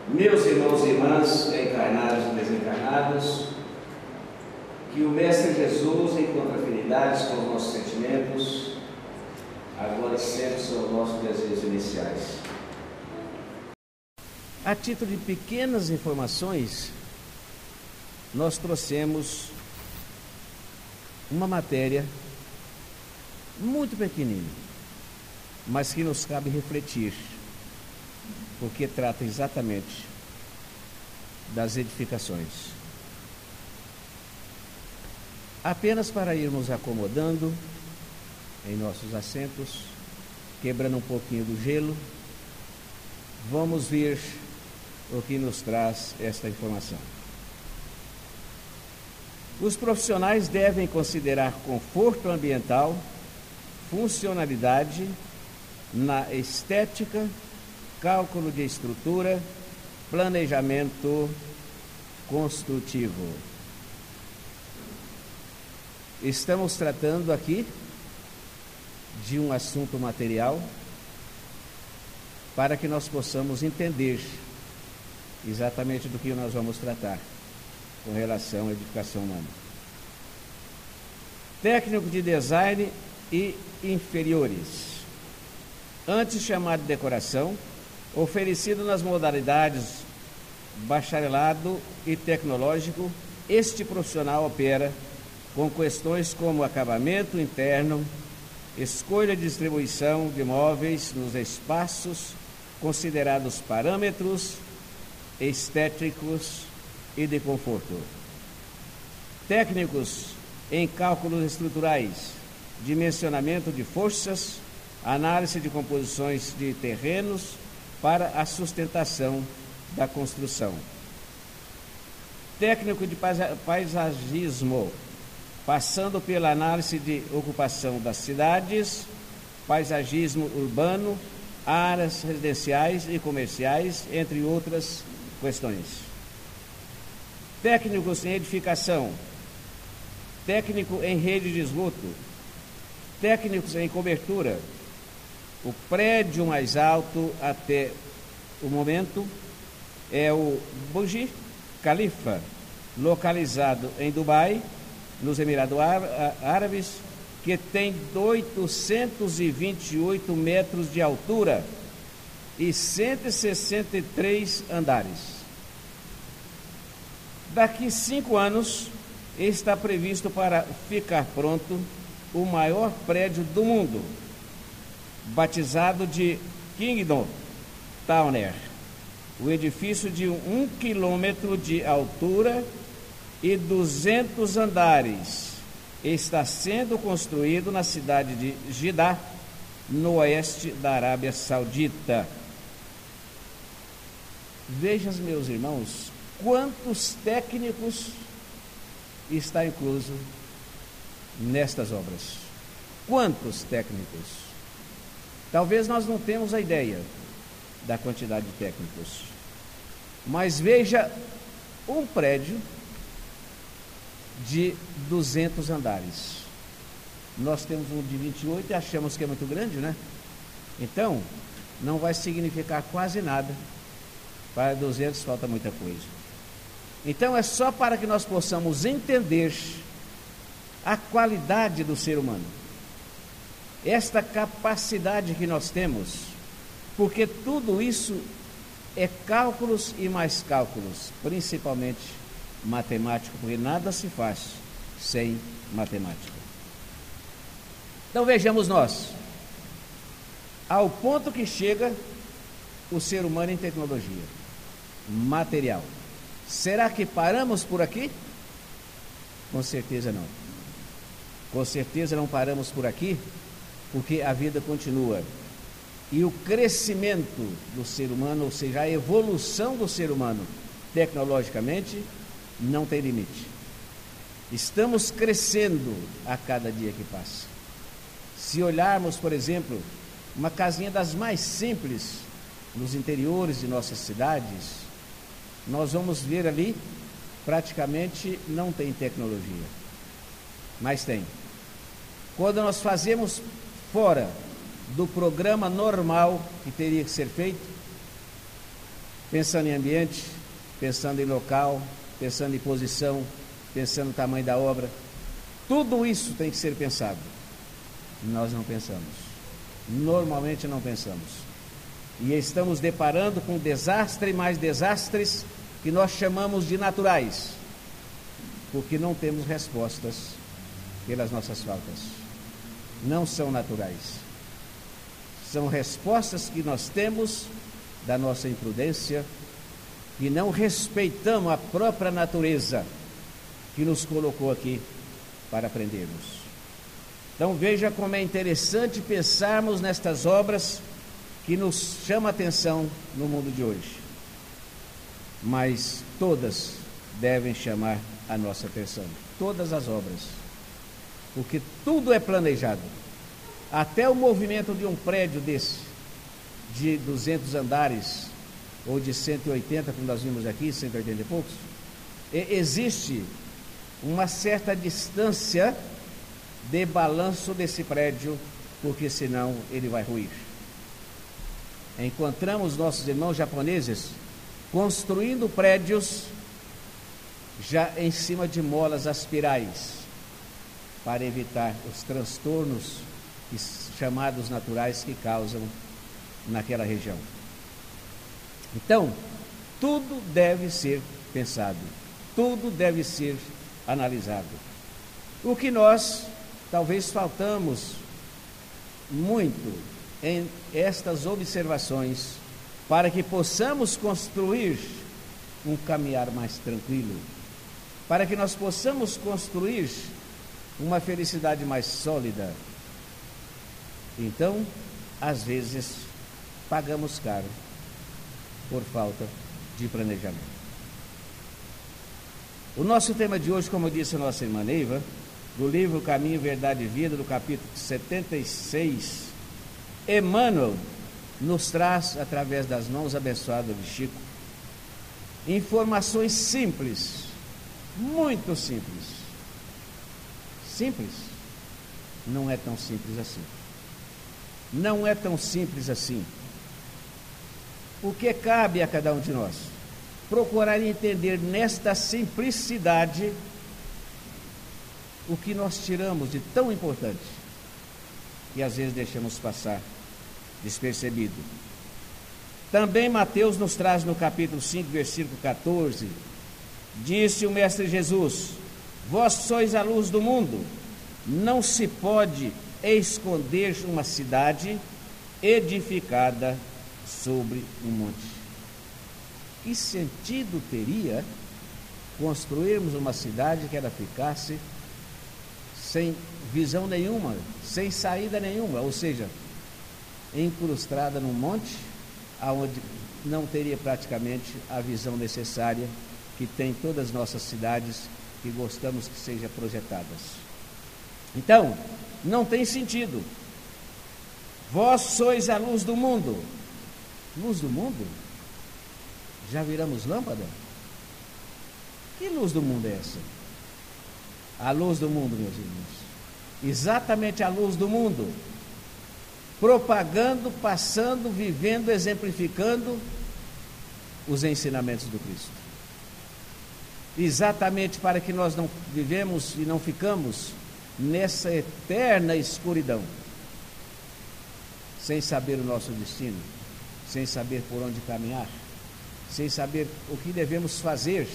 Meus irmãos e irmãs, encarnados e desencarnados, que o Mestre Jesus encontre afinidades com os nossos sentimentos, agora e sempre são os nossos desejos iniciais. A título de pequenas informações, nós trouxemos uma matéria muito pequenina, mas que nos cabe refletir, porque trata exatamente das edificações. Apenas para irmos acomodando em nossos assentos, quebrando um pouquinho do gelo, vamos ver o que nos traz esta informação. Os profissionais devem considerar conforto ambiental, funcionalidade na estética, cálculo de estrutura, planejamento construtivo. Estamos tratando aqui de um assunto material para que nós possamos entender exatamente do que nós vamos tratar com relação à edificação humana. Técnico de design e inferiores. Antes chamado de decoração, oferecido nas modalidades bacharelado e tecnológico, este profissional opera com questões como acabamento interno, escolha de distribuição de móveis nos espaços, considerados parâmetros estéticos e de conforto. Técnicos em cálculos estruturais, dimensionamento de forças, análise de composições de terrenos para a sustentação da construção. Técnico de paisagismo, passando pela análise de ocupação das cidades, paisagismo urbano, áreas residenciais e comerciais, entre outras questões. Técnicos em edificação, técnico em rede de esgoto, técnicos em cobertura. O prédio mais alto até o momento é o Burj Khalifa, localizado em Dubai, nos Emirados Árabes, que tem 828 metros de altura e 163 andares. Daqui 5 anos está previsto para ficar pronto o maior prédio do mundo, batizado de Kingdom Tower. O edifício de 1 quilômetro de altura e 200 andares está sendo construído na cidade de Jeddah, no oeste da Arábia Saudita. Vejam, meus irmãos, quantos técnicos está incluso nestas obras. Quantos técnicos? Talvez nós não temos a ideia da quantidade de técnicos, mas veja um prédio de 200 andares. Nós temos um de 28 e achamos que é muito grande, né? Então, não vai significar quase nada. Para 200 falta muita coisa. Então, é só para que nós possamos entender a qualidade do ser humano, esta capacidade que nós temos, porque tudo isso é cálculos e mais cálculos, principalmente matemático, porque nada se faz sem matemática. Então vejamos nós, ao ponto que chega o ser humano em tecnologia, material. Será que paramos por aqui? Com certeza não. Com certeza não paramos por aqui, porque a vida continua. E o crescimento do ser humano, ou seja, a evolução do ser humano tecnologicamente, não tem limite. Estamos crescendo a cada dia que passa. Se olharmos, por exemplo, uma casinha das mais simples nos interiores de nossas cidades, nós vamos ver ali, praticamente não tem tecnologia, mas tem. Quando nós fazemos fora do programa normal que teria que ser feito, pensando em ambiente, pensando em local, pensando em posição, pensando no tamanho da obra. Tudo isso tem que ser pensado. Nós não pensamos. Normalmente não pensamos. E estamos deparando com desastre e mais desastres que nós chamamos de naturais, porque não temos respostas pelas nossas faltas. Não são naturais. São respostas que nós temos da nossa imprudência, que não respeitamos a própria natureza que nos colocou aqui para aprendermos. Então veja como é interessante pensarmos nestas obras que nos chamam a atenção no mundo de hoje. Mas todas devem chamar a nossa atenção. Todas as obras. Porque tudo é planejado. Até o movimento de um prédio desse, de 200 andares, ou de 180, como nós vimos aqui, 180 e poucos, existe uma certa distância de balanço desse prédio, porque senão ele vai ruir. Encontramos nossos irmãos japoneses construindo prédios já em cima de molas aspirais, para evitar os transtornos chamados naturais que causam naquela região. Então, tudo deve ser pensado, tudo deve ser analisado. O que nós talvez faltamos muito em estas observações para que possamos construir um caminhar mais tranquilo, para que nós possamos construir uma felicidade mais sólida. Então, às vezes, pagamos caro por falta de planejamento. O nosso tema de hoje, como disse a nossa irmã Neiva, do livro Caminho, Verdade e Vida, do capítulo 76, Emmanuel nos traz, através das mãos abençoadas de Chico, informações simples, muito simples. Simples? Não é tão simples assim. Não é tão simples assim. O que cabe a cada um de nós? Procurar entender nesta simplicidade o que nós tiramos de tão importante e às vezes deixamos passar despercebido. Também Mateus nos traz no capítulo 5, versículo 14, disse o Mestre Jesus: vós sois a luz do mundo, não se pode esconder uma cidade edificada sobre um monte. Que sentido teria construirmos uma cidade que ela ficasse sem visão nenhuma, sem saída nenhuma, ou seja, incrustada num monte, aonde não teria praticamente a visão necessária que tem todas as nossas cidades que gostamos que sejam projetadas. Então, não tem sentido. Vós sois a luz do mundo. Luz do mundo? Já viramos lâmpada? Que luz do mundo é essa? A luz do mundo, meus irmãos. Exatamente a luz do mundo. Propagando, passando, vivendo, exemplificando os ensinamentos do Cristo. Exatamente para que nós não vivemos e não ficamos nessa eterna escuridão, sem saber o nosso destino, sem saber por onde caminhar, sem saber o que devemos fazer.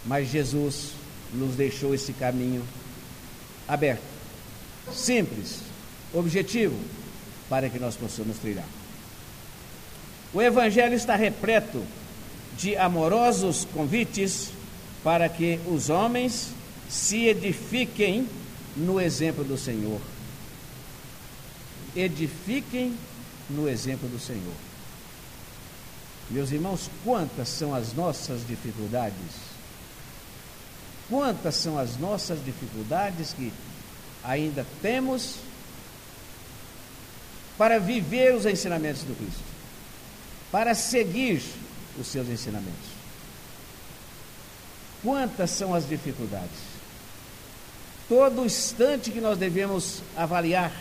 Mas Jesus nos deixou esse caminho aberto, simples, objetivo, para que nós possamos trilhar. O Evangelho está repleto de amorosos convites para que os homens se edifiquem no exemplo do Senhor. Edifiquem no exemplo do Senhor. Meus irmãos, quantas são as nossas dificuldades? Quantas são as nossas dificuldades que ainda temos para viver os ensinamentos do Cristo, para seguir os seus ensinamentos? Quantas são as dificuldades? Todo instante que nós devemos avaliar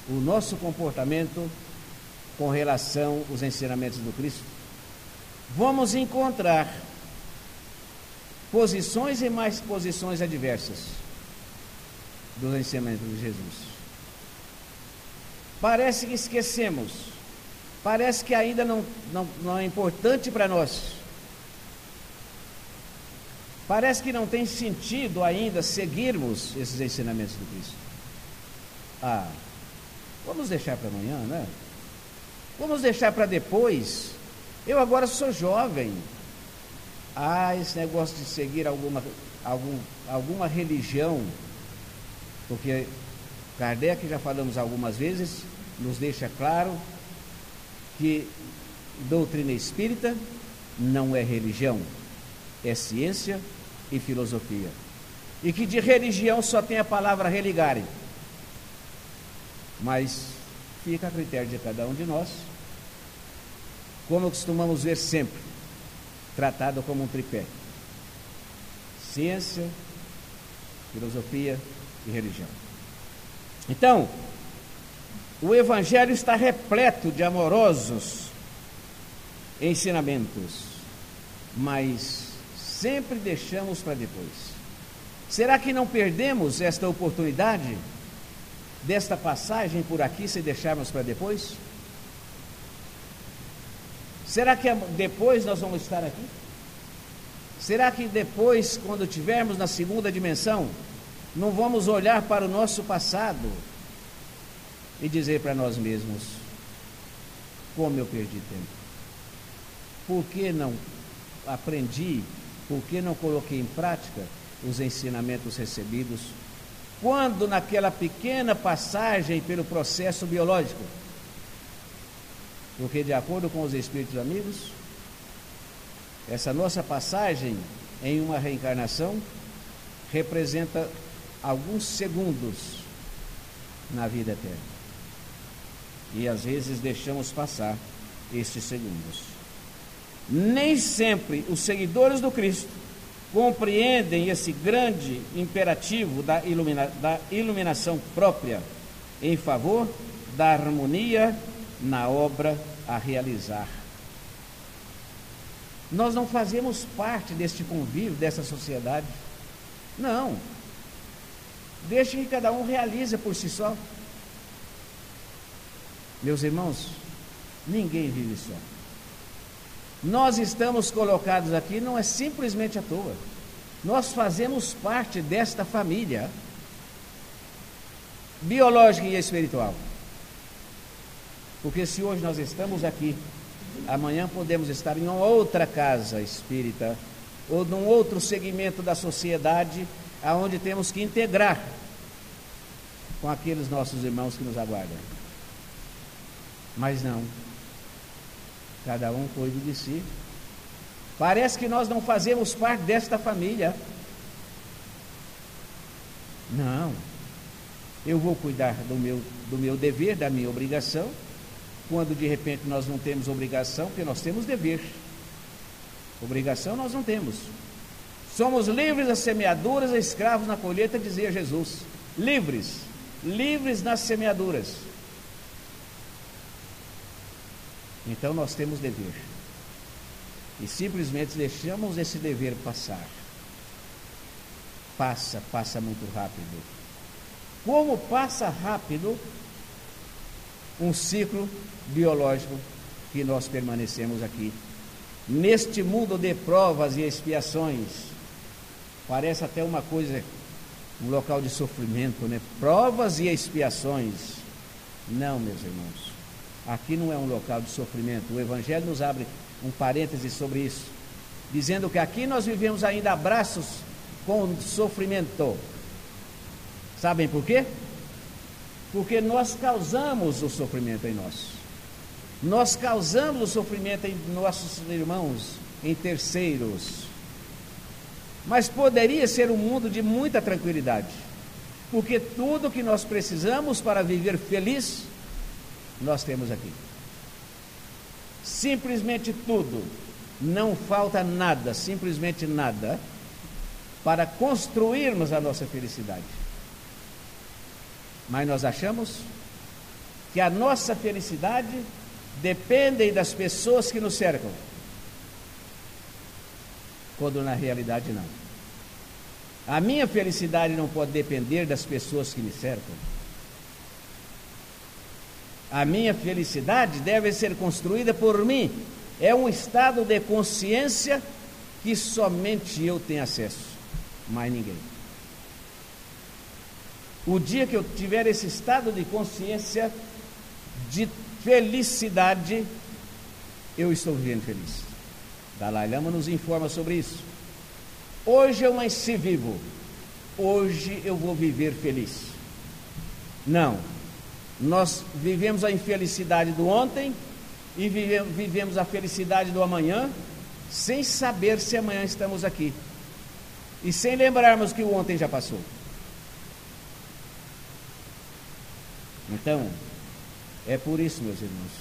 o nosso comportamento com relação aos ensinamentos do Cristo, vamos encontrar posições e mais posições adversas dos ensinamentos de Jesus. Parece que esquecemos, parece que ainda não é importante para nós, parece que não tem sentido ainda seguirmos esses ensinamentos do Cristo. Vamos deixar para amanhã, né? Vamos deixar para depois. Eu agora sou jovem. Esse negócio de seguir alguma religião, porque Kardec, já falamos algumas vezes, nos deixa claro que doutrina espírita não é religião, é ciência e filosofia, e que de religião só tem a palavra religare, mas fica a critério de cada um de nós, como costumamos ver sempre, tratado como um tripé: ciência, filosofia e religião. Então, o Evangelho está repleto de amorosos ensinamentos, mas sempre deixamos para depois. Será que não perdemos esta oportunidade desta passagem por aqui se deixarmos para depois? Será que depois nós vamos estar aqui? Será que depois, quando estivermos na segunda dimensão, não vamos olhar para o nosso passado e dizer para nós mesmos: como eu perdi tempo? Por que não aprendi? Por que não coloquei em prática os ensinamentos recebidos quando naquela pequena passagem pelo processo biológico? Porque, de acordo com os espíritos amigos, essa nossa passagem em uma reencarnação representa alguns segundos na vida eterna. E às vezes deixamos passar estes segundos. Nem sempre os seguidores do Cristo compreendem esse grande imperativo da iluminação própria em favor da harmonia na obra a realizar. Nós não fazemos parte deste convívio, dessa sociedade. Não. Deixe que cada um realize por si só. Meus irmãos, ninguém vive só. Nós estamos colocados aqui não é simplesmente à toa. Nós fazemos parte desta família biológica e espiritual. Porque se hoje nós estamos aqui, amanhã podemos estar em uma outra casa espírita ou num outro segmento da sociedade, aonde temos que integrar com aqueles nossos irmãos que nos aguardam. Mas não, cada um cuida de si. Parece que nós não fazemos parte desta família. Não, eu vou cuidar do meu dever, da minha obrigação, quando de repente nós não temos obrigação, porque nós temos dever. Obrigação nós não temos. Somos livres nas semeaduras, escravos na colheita, dizia Jesus. Livres, livres nas semeaduras. Então nós temos dever. E simplesmente deixamos esse dever passar. Passa muito rápido. Como passa rápido um ciclo biológico que nós permanecemos aqui. Neste mundo de provas e expiações, parece até uma coisa, um local de sofrimento, né? Provas e expiações. Não, meus irmãos, aqui não é um local de sofrimento. O Evangelho nos abre um parêntese sobre isso, dizendo que aqui nós vivemos ainda abraços com sofrimento. Sabem por quê? Porque nós causamos o sofrimento em nós. Nós causamos o sofrimento em nossos irmãos, em terceiros. Mas poderia ser um mundo de muita tranquilidade, porque tudo que nós precisamos para viver feliz, nós temos aqui. Simplesmente tudo. Não falta nada, simplesmente nada, para construirmos a nossa felicidade. Mas nós achamos que a nossa felicidade depende das pessoas que nos cercam. quando na realidade não. A minha felicidade não pode depender das pessoas que me cercam. A minha felicidade deve ser construída por mim. É um estado de consciência que somente eu tenho acesso, mais ninguém. O dia que eu tiver esse estado de consciência, de felicidade, eu estou vivendo feliz. Dalai Lama nos informa sobre isso. Hoje eu nasci vivo, hoje eu vou viver feliz. Não, nós vivemos a infelicidade do ontem e vivemos a felicidade do amanhã, sem saber se amanhã estamos aqui e sem lembrarmos que o ontem já passou. Então, é por isso, meus irmãos,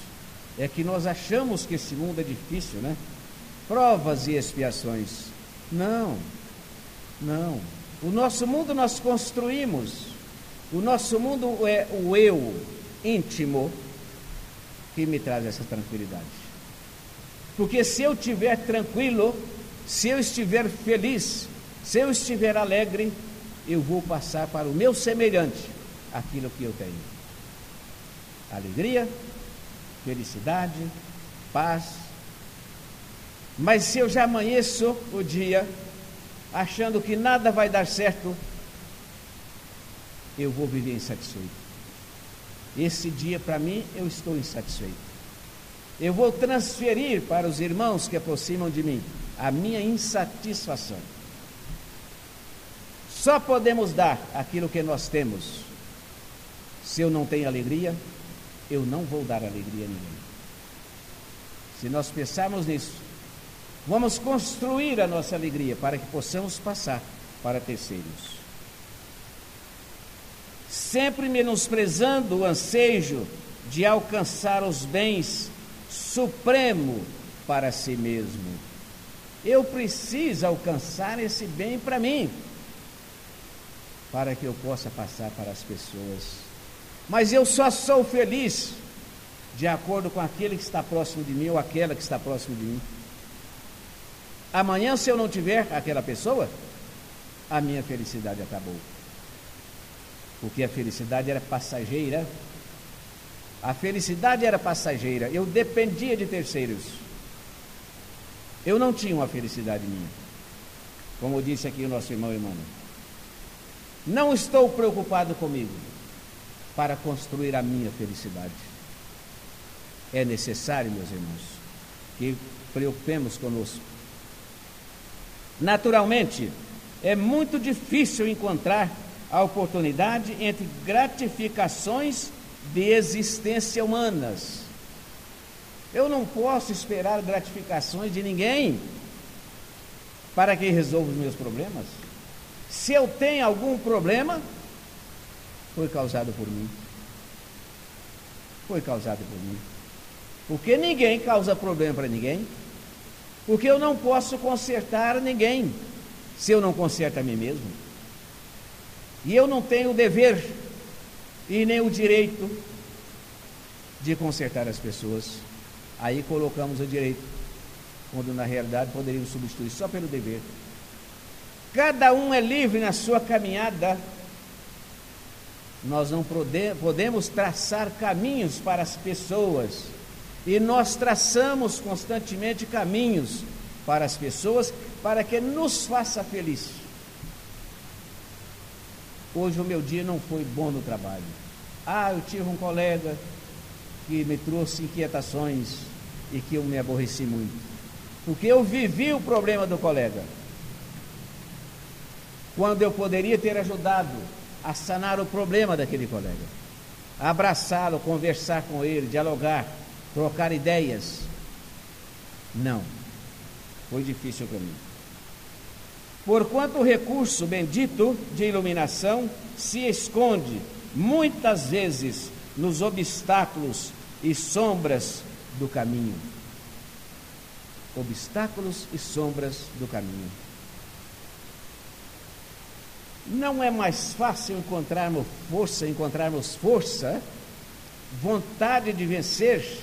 é que nós achamos que esse mundo é difícil, né? Provas e expiações. Não. O nosso mundo nós construímos. O nosso mundo é o eu íntimo que me traz essa tranquilidade. Porque se eu estiver tranquilo, se eu estiver feliz, se eu estiver alegre, eu vou passar para o meu semelhante aquilo que eu tenho. Alegria, felicidade, paz. Mas se eu já amanheço o dia achando que nada vai dar certo, eu vou viver insatisfeito. Esse dia para mim eu estou insatisfeito. Eu vou transferir para os irmãos que aproximam de mim a minha insatisfação. Só podemos dar aquilo que nós temos. Se eu não tenho alegria, eu não vou dar alegria a ninguém. Se nós pensarmos nisso, vamos construir a nossa alegria para que possamos passar para terceiros. Sempre menosprezando o ansejo de alcançar os bens supremo para si mesmo. Eu preciso alcançar esse bem para mim, para que eu possa passar para as pessoas. Mas eu só sou feliz de acordo com aquele que está próximo de mim ou aquela que está próximo de mim. Amanhã, se eu não tiver aquela pessoa, a minha felicidade acabou. Porque a felicidade era passageira. A felicidade era passageira. Eu dependia de terceiros. Eu não tinha uma felicidade minha. Como disse aqui o nosso irmão Emmanuel. Não estou preocupado comigo para construir a minha felicidade. É necessário, meus irmãos, que preocupemos conosco. Naturalmente, é muito difícil encontrar a oportunidade entre gratificações de existência humanas. Eu não posso esperar gratificações de ninguém para que resolva os meus problemas. Se eu tenho algum problema, foi causado por mim. Foi causado por mim. Porque ninguém causa problema para ninguém. Porque eu não posso consertar ninguém se eu não conserto a mim mesmo. E eu não tenho o dever e nem o direito de consertar as pessoas. Aí colocamos o direito, quando na realidade poderíamos substituir só pelo dever. Cada um é livre na sua caminhada. Nós não podemos traçar caminhos para as pessoas. E nós traçamos constantemente caminhos para as pessoas, para que nos faça feliz. Hoje o meu dia não foi bom no trabalho. Eu tive um colega que me trouxe inquietações e que eu me aborreci muito. Porque eu vivi o problema do colega. Quando eu poderia ter ajudado a sanar o problema daquele colega. Abraçá-lo, conversar com ele, dialogar, trocar ideias. Não, foi difícil para mim. Porquanto o recurso bendito de iluminação se esconde muitas vezes nos obstáculos e sombras do caminho. Obstáculos e sombras do caminho. Não é mais fácil encontrarmos força, vontade de vencer,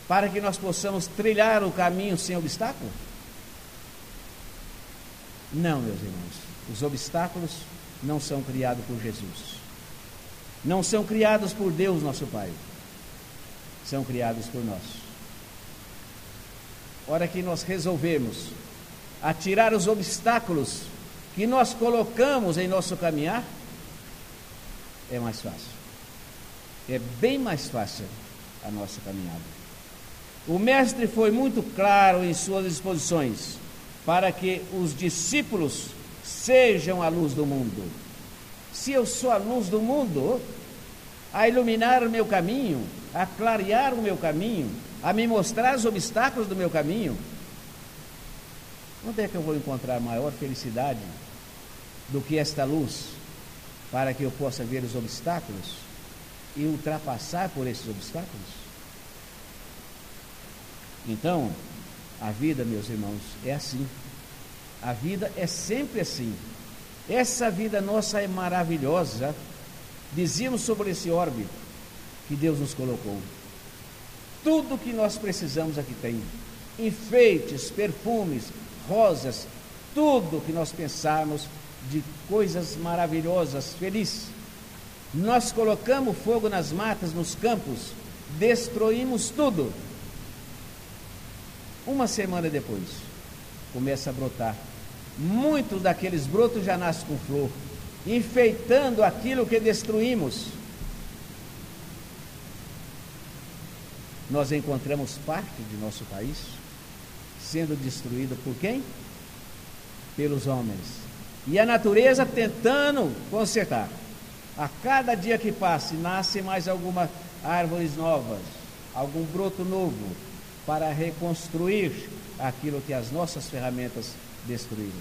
para que nós possamos trilhar o caminho sem obstáculo? Não, meus irmãos, os obstáculos não são criados por Jesus, não são criados por Deus nosso Pai, são criados por nós. Hora que nós resolvemos a tirar os obstáculos que nós colocamos em nosso caminhar, é mais fácil, é bem mais fácil a nossa caminhada. O mestre foi muito claro em suas exposições para que os discípulos sejam a luz do mundo. Se eu sou a luz do mundo, a iluminar o meu caminho, a clarear o meu caminho, a me mostrar os obstáculos do meu caminho, onde é que eu vou encontrar maior felicidade do que esta luz, para que eu possa ver os obstáculos e ultrapassar por esses obstáculos? Então, a vida, meus irmãos, é assim. A vida é sempre assim. Essa vida nossa é maravilhosa. Dizíamos sobre esse orbe que Deus nos colocou. Tudo que nós precisamos aqui tem. Enfeites, perfumes, rosas, tudo que nós pensarmos de coisas maravilhosas, felizes. Nós colocamos fogo nas matas, nos campos, destruímos tudo. Uma semana depois, começa a brotar. Muitos daqueles brotos já nascem com flor, enfeitando aquilo que destruímos. Nós encontramos parte de nosso país sendo destruída por quem? Pelos homens. E a natureza tentando consertar. A cada dia que passa, nasce mais algumas árvores novas, algum broto novo, para reconstruir aquilo que as nossas ferramentas destruíram.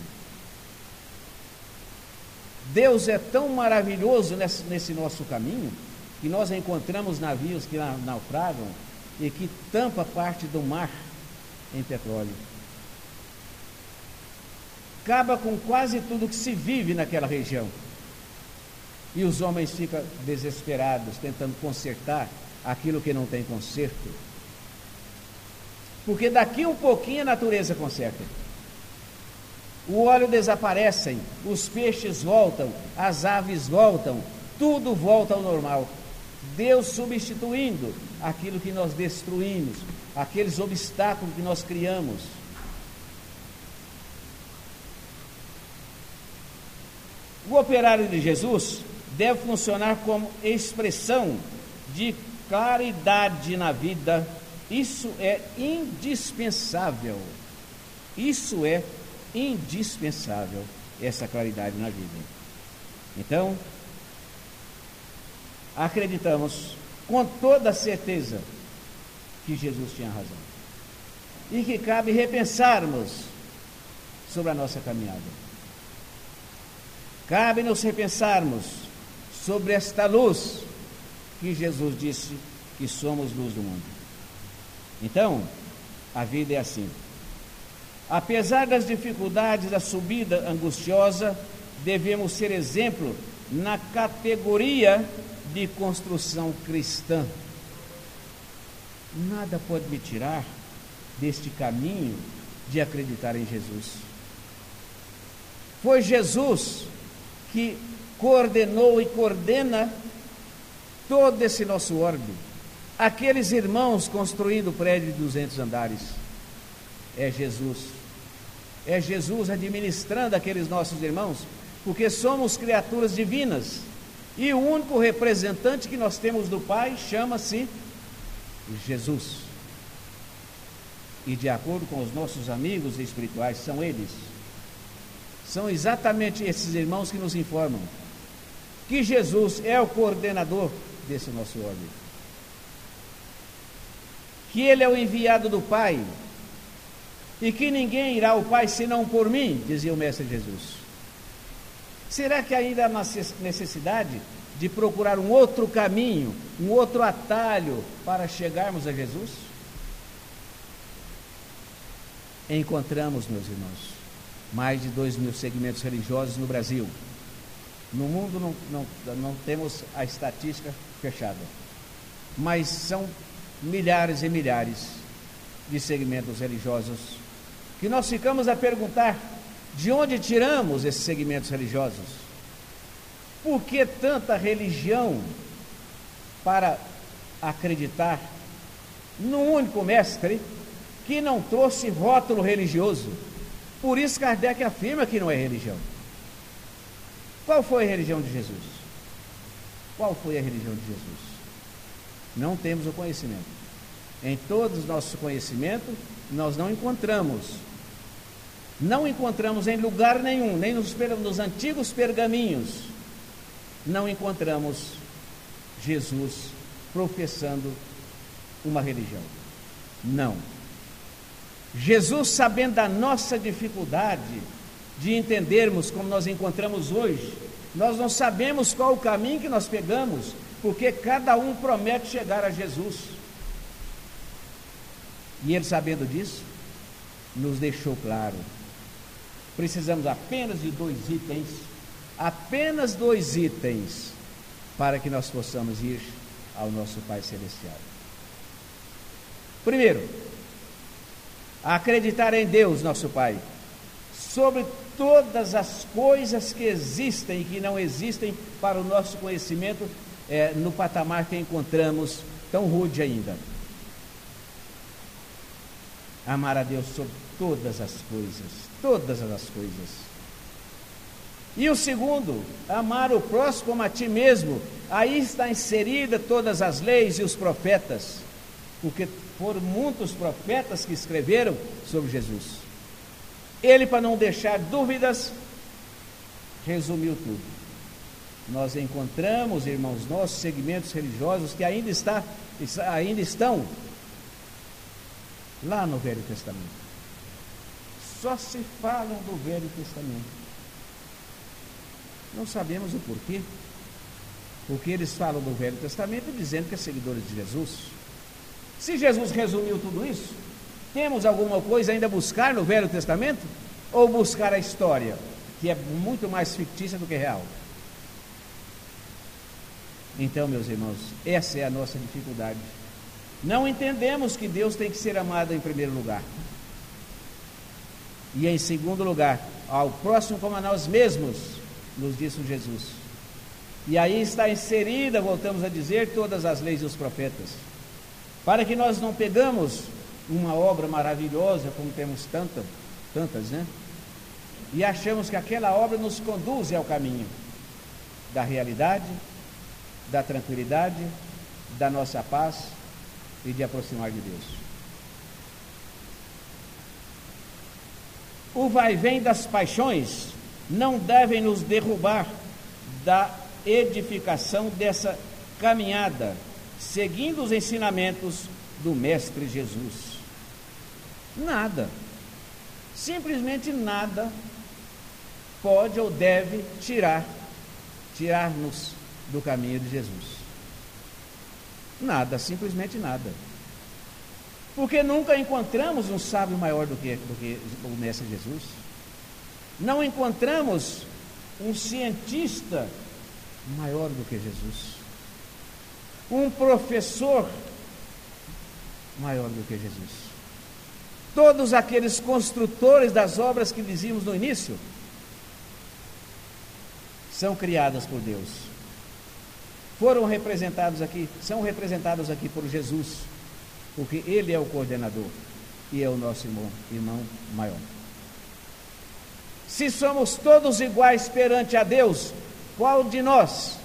Deus é tão maravilhoso nesse nosso caminho, que nós encontramos navios que naufragam e que tampa parte do mar em petróleo. Acaba com quase tudo que se vive naquela região. E os homens ficam desesperados, tentando consertar aquilo que não tem conserto. Porque daqui um pouquinho a natureza conserta. O óleo desaparece, os peixes voltam, as aves voltam, tudo volta ao normal. Deus substituindo aquilo que nós destruímos, aqueles obstáculos que nós criamos. O operário de Jesus deve funcionar como expressão de claridade na vida. Isso é indispensável. Isso é indispensável, essa claridade na vida. Então, acreditamos com toda certeza que Jesus tinha razão e que cabe repensarmos sobre a nossa caminhada. Cabe nos repensarmos sobre esta luz que Jesus disse que somos luz do mundo. Então, a vida é assim. Apesar das dificuldades da subida angustiosa, devemos ser exemplo na categoria de construção cristã. Nada pode me tirar deste caminho de acreditar em Jesus. Foi Jesus que coordenou e coordena todo esse nosso orbe. Aqueles irmãos construindo o prédio de 200 andares, é Jesus. É Jesus administrando aqueles nossos irmãos, porque somos criaturas divinas. E o único representante que nós temos do Pai chama-se Jesus. E de acordo com os nossos amigos espirituais, são eles. São exatamente esses irmãos que nos informam que Jesus é o coordenador desse nosso orbe. Que Ele é o enviado do Pai. E que ninguém irá ao Pai senão por mim, dizia o Mestre Jesus. Será que ainda há necessidade de procurar um outro caminho, um outro atalho para chegarmos a Jesus? Encontramos, meus irmãos, mais de 2.000 segmentos religiosos no Brasil. No mundo não temos a estatística fechada, mas são milhares e milhares de segmentos religiosos que nós ficamos a perguntar: De onde tiramos esses segmentos religiosos? Por que tanta religião para acreditar num único mestre que não trouxe rótulo religioso? Por isso Kardec afirma que não é religião. Qual foi a religião de Jesus? Qual foi a religião de Jesus? Não temos o conhecimento. Em todos os nossos conhecimentos, nós não encontramos em lugar nenhum, nem nos antigos pergaminhos, não encontramos Jesus professando uma religião. Não. Jesus, sabendo da nossa dificuldade de entendermos como nós encontramos hoje, nós não sabemos qual o caminho que nós pegamos, porque cada um promete chegar a Jesus. E Ele, sabendo disso, nos deixou claro. Precisamos apenas de 2 itens, apenas 2 itens, para que nós possamos ir ao nosso Pai Celestial. Primeiro, acreditar em Deus, nosso Pai, sobre todas as coisas que existem e que não existem para o nosso conhecimento, no patamar que encontramos tão rude ainda. Amar a Deus sobre todas as coisas. E o segundo, amar o próximo como a ti mesmo. Aí está inserida todas as leis e os profetas, porque foram muitos profetas que escreveram sobre Jesus. Ele, para não deixar dúvidas, resumiu tudo. Nós encontramos, irmãos nossos, segmentos religiosos que ainda estão lá no Velho Testamento. Só se falam do Velho Testamento. Não sabemos o porquê. Porque eles falam do Velho Testamento dizendo que é seguidores de Jesus. Se Jesus resumiu tudo isso, temos alguma coisa ainda a buscar no Velho Testamento? Ou buscar a história, que é muito mais fictícia do que real? Então, meus irmãos, essa é a nossa dificuldade. Não entendemos que Deus tem que ser amado em primeiro lugar. E em segundo lugar, ao próximo como a nós mesmos, nos disse Jesus. E aí está inserida, voltamos a dizer, todas as leis e os profetas. Para que nós não pegamos uma obra maravilhosa, como temos tantas, né? E achamos que aquela obra nos conduz ao caminho da realidade, da tranquilidade, da nossa paz e de aproximar de Deus. O vai-vem das paixões não devem nos derrubar da edificação dessa caminhada, seguindo os ensinamentos do Mestre Jesus. Nada, simplesmente nada pode ou deve tirar-nos do caminho de Jesus. Nada, simplesmente nada. Porque nunca encontramos um sábio maior do que o Mestre Jesus. Não encontramos um cientista maior do que Jesus. Um professor maior do que Jesus. Todos aqueles construtores das obras que dizíamos no início são criadas por Deus. São representados aqui por Jesus, porque Ele é o coordenador e é o nosso irmão maior. Se somos todos iguais perante a Deus, qual de nós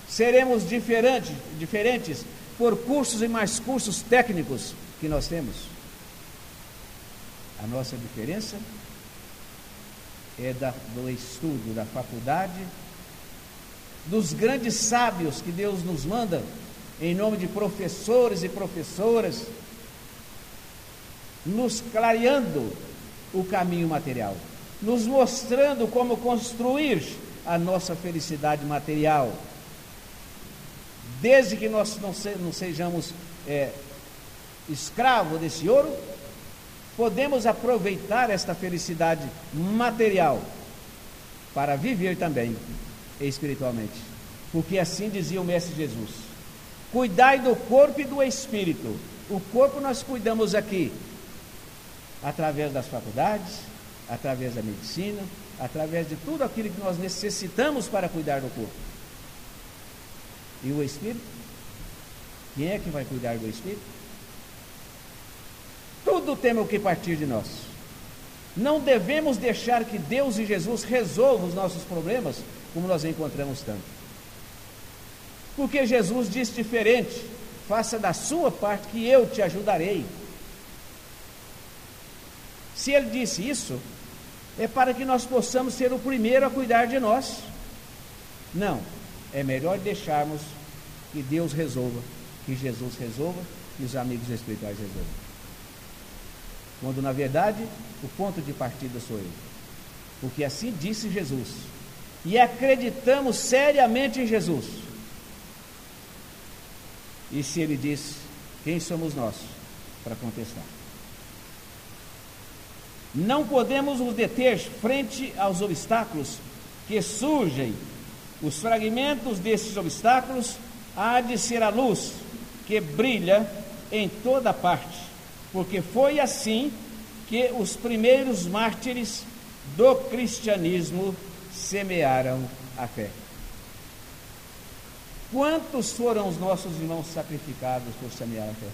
seremos diferentes por cursos e mais cursos técnicos que nós temos? A nossa diferença é do estudo, da faculdade, dos grandes sábios que Deus nos manda, em nome de professores e professoras, nos clareando o caminho material, nos mostrando como construir a nossa felicidade material, desde que nós não sejamos escravos desse ouro, podemos aproveitar esta felicidade material para viver também espiritualmente, porque assim dizia o Mestre Jesus: cuidai do corpo e do espírito. O corpo nós cuidamos aqui através das faculdades, através da medicina, através de tudo aquilo que nós necessitamos para cuidar do corpo. E o espírito? Quem é que vai cuidar do espírito? Tudo temos que partir de nós. Não devemos deixar que Deus e Jesus resolvam os nossos problemas como nós encontramos tanto. Porque Jesus disse diferente: faça da sua parte que eu te ajudarei. Se ele disse isso, é para que nós possamos ser o primeiro a cuidar de nós. Não, é melhor deixarmos que Deus resolva, que Jesus resolva, que os amigos espirituais resolvam. Quando na verdade o ponto de partida sou eu. Porque assim disse Jesus. E acreditamos seriamente em Jesus. E se ele disse, quem somos nós para contestar? Não podemos nos deter frente aos obstáculos que surgem. Os fragmentos desses obstáculos há de ser a luz que brilha em toda parte, porque foi assim que os primeiros mártires do cristianismo semearam a fé. Quantos foram os nossos irmãos sacrificados por semear a fé?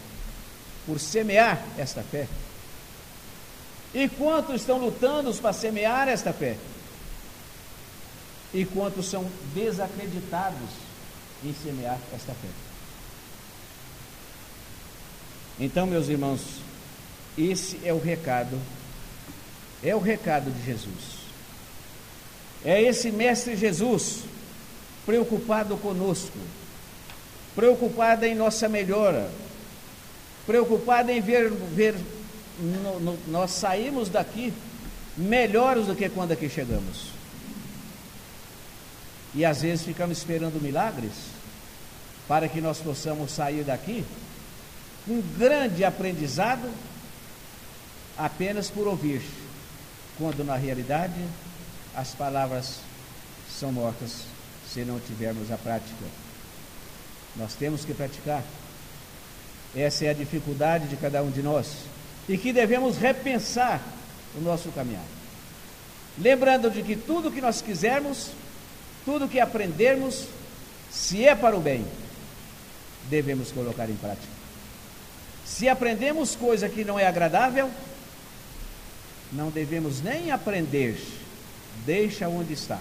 Por semear esta fé? E quantos estão lutando para semear esta fé? E quantos são desacreditados em semear esta fé? Então, meus irmãos, esse é o recado de Jesus. É esse Mestre Jesus preocupado conosco, preocupado em nossa melhora, preocupado em ver nós saímos daqui melhores do que quando aqui chegamos. E às vezes ficamos esperando milagres para que nós possamos sair daqui com grande aprendizado apenas por ouvir, quando na realidade as palavras são mortas se não tivermos a prática. Nós temos que praticar. Essa é a dificuldade de cada um de nós, e que devemos repensar o nosso caminhar, lembrando de que tudo que nós quisermos, tudo que aprendermos, se é para o bem, devemos colocar em prática. Se aprendemos coisa que não é agradável, não devemos nem aprender, deixa onde está.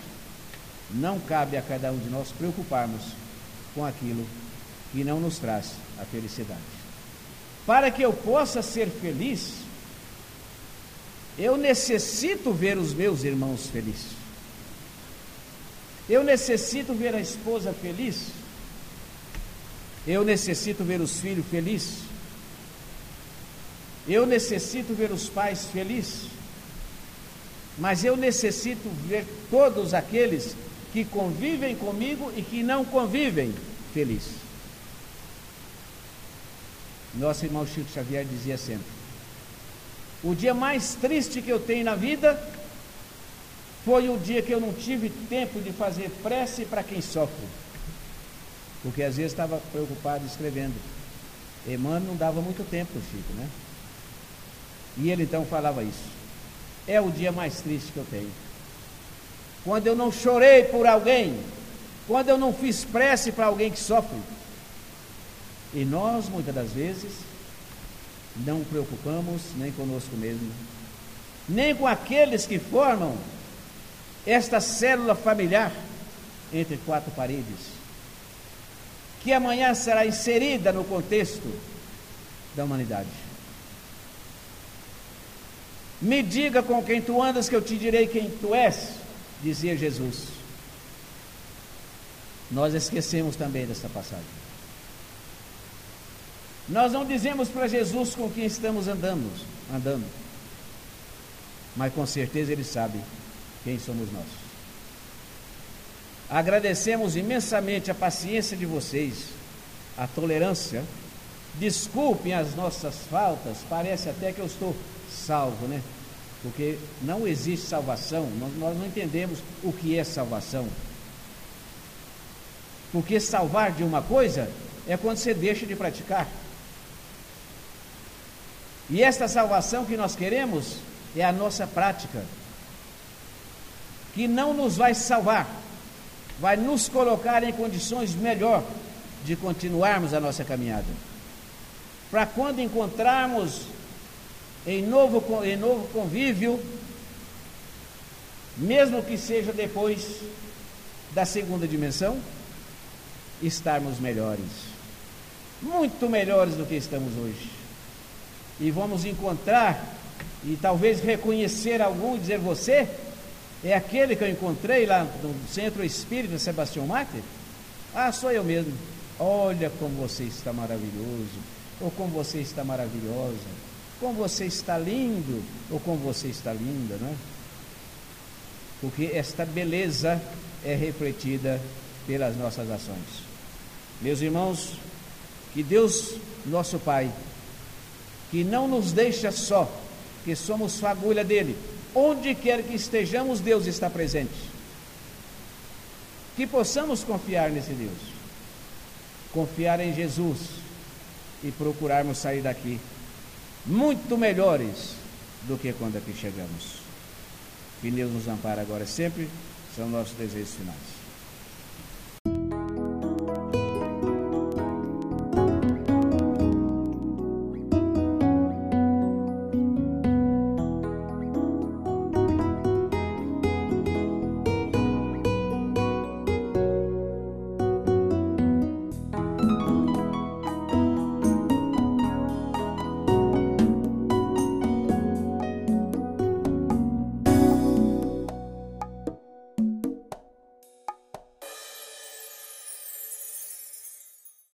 Não cabe a cada um de nós preocuparmos com aquilo que não nos traz a felicidade. Para que eu possa ser feliz, eu necessito ver os meus irmãos felizes. Eu necessito ver a esposa feliz. Eu necessito ver os filhos felizes. Eu necessito ver os pais felizes. Mas eu necessito ver todos aqueles que convivem comigo e que não convivem felizes. Nosso irmão Chico Xavier dizia sempre: o dia mais triste que eu tenho na vida foi o dia que eu não tive tempo de fazer prece para quem sofre. Porque às vezes estava preocupado escrevendo. Emmanuel não dava muito tempo para o Chico, né? E ele então falava isso: é o dia mais triste que eu tenho, quando eu não chorei por alguém, quando eu não fiz prece para alguém que sofre. E nós, muitas das vezes, não preocupamos nem conosco mesmo, nem com aqueles que formam esta célula familiar entre quatro paredes, que amanhã será inserida no contexto da humanidade. Me diga com quem tu andas, que eu te direi quem tu és, dizia Jesus. Nós esquecemos também desta passagem. Nós não dizemos para Jesus com quem estamos andando, mas com certeza Ele sabe quem somos nós. Agradecemos imensamente a paciência de vocês, a tolerância. Desculpem as nossas faltas, parece até que eu estou salvo, né? Porque não existe salvação, nós não entendemos o que é salvação. Porque salvar de uma coisa é quando você deixa de praticar. E esta salvação que nós queremos é a nossa prática, que não nos vai salvar, vai nos colocar em condições melhor de continuarmos a nossa caminhada. Para quando encontrarmos em novo convívio, mesmo que seja depois da segunda dimensão, estarmos melhores, muito melhores do que estamos hoje. E vamos encontrar, e talvez reconhecer algum e dizer: você é aquele que eu encontrei lá no Centro Espírita Sebastião Mártir? Ah, sou eu mesmo. Olha como você está maravilhoso, ou como você está maravilhosa, como você está lindo, ou como você está linda, não é? Porque esta beleza é refletida pelas nossas ações. Meus irmãos, que Deus, nosso Pai, que não nos deixa só, que somos fagulha dele, onde quer que estejamos, Deus está presente. Que possamos confiar nesse Deus, confiar em Jesus e procurarmos sair daqui muito melhores do que quando aqui chegamos. Que Deus nos ampare agora sempre, são nossos desejos finais.